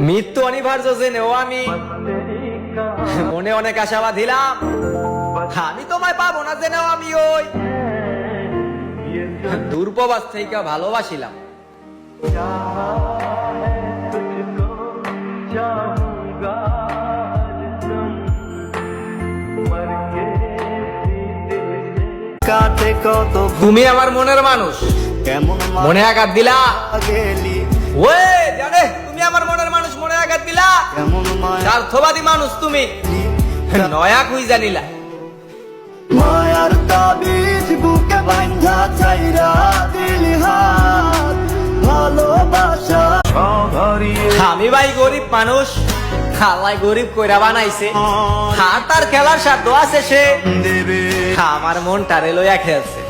মৃত্যু অনিবার্য জেনেও আমি মনে অনেক আশা বাঁধিলাম, আমি তোমায় পাবো না জেনেও আমি ওই দূরপ্রবাস থেকে ভালোবাসিলাম। তুমি আমার মনের মানুষ, মনে আঘাত দিলা। ওয়ে জানে তুমি আমার মনের মানুষ, মনে আঘাত দিলা। স্বার্থবাদী মানুষ তুমি, নয়া কুই জানিলা। মায়ার তাবিজ বুকে বাঁধা চাইরা দিলি হাত, ভালোবাসা আমি ভাই গরিব মানুষ, খালাই গরিব কইরা বানাইছে। হাত আর খেলার সাধ্য আছে সে, আমার মনটারে লইয়া খেলছে।